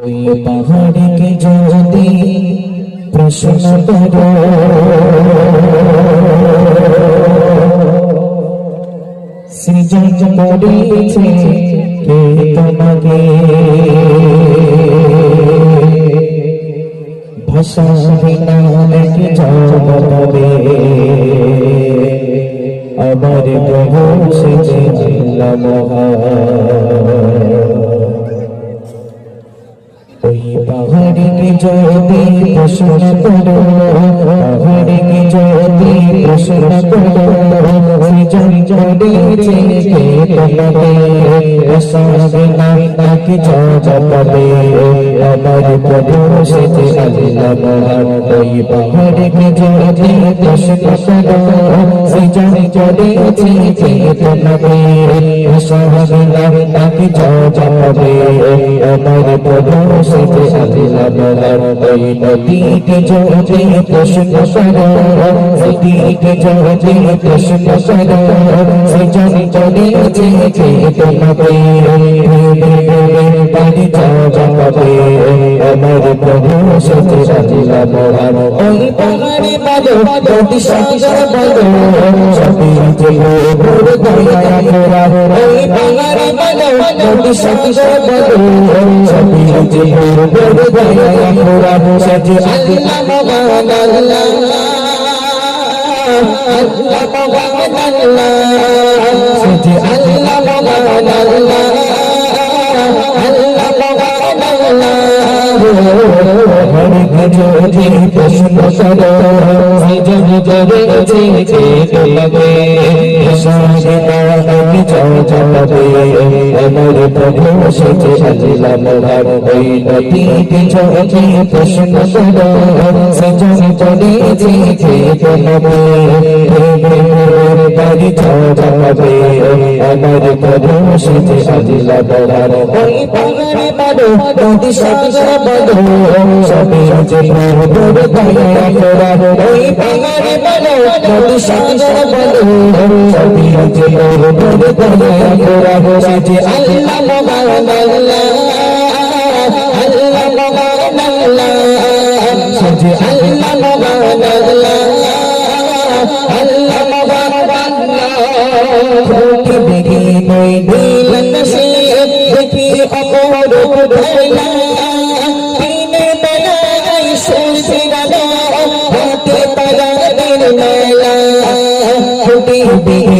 ওই পাহাড়কে যদি প্রশ্ন করো সৃজন করেছে কে তোমাকে ভাষা বিনা এক জবাবে আমার প্রভু সেজে আল্লাহ মহান। ওই পাহাড়কে যদি প্রশ্ন করো পাহাড়কে যদি প্রশ্ন করো সৃজন করেছে কে তোমাকে ভাষা বিনা এক জবাবে আমার প্রভু সেজে আল্লাহ মহান। ওই পাহাড়কে যদি প্রশ্ন করো সৃজন করেছে কে তোমাকে ভাষা বিনা এক জবাবে আমার প্রভু সেজে আল্লাহ মহান। ওই নদীকে যদি প্রশ্ন করো নদীকে যদি প্রশ্ন করো সৃজন করেছে কে তোমাকে পানি জবাবে আমার প্রভু সেজে আল্লাহ মহান। ওই পাহাড়ে বাঁধো নদী সাগর বাঁধো সবই যে মোর দয়া করা। ওই পাহাড়ে বাঁধো নদী সাগর বাঁধো সবই যে মোর দয়া করা। সেজে আল্লাহ মহান আল্লাহ আল্লাহ মহান আল্লাহ সেজে আল্লাহ মহান আল্লাহ আল্লাহ মহান আল্লাহ। যদি প্রশ্ন করো সৃজন করেছে কে তোমাকে ভাষা বিনা এক জবাবে আমার প্রভু সেজে আল্লাহ মহান। ওই নদীকে যদি প্রশ্ন করো সৃজন করেছে কে তোমাকে পানি জবাবে আমার প্রভু সেজে আল্লাহ মহান। ওই পাহাড়ে বাঁধো নদী সাগর বাঁধো সবই যে মোর দয়া করা। ওই পাহাড়ে বাঁধো নদী সাগর বাঁধো সবই যে মোর দয়া করা। সেজে আল্লাহ মহান আল্লাহ আল্লাহ মহান আল্লাহ সেজে আল্লাহ মহান আল্লাহ আল্লাহ মহান আল্লাহ। খুঁটি দেখি নই দিলেন সে দেখি অপরূপ ধরা দিনে বেলায় সূর্যের আলো হাতে তারাদের মেলা। খুঁটি দেখি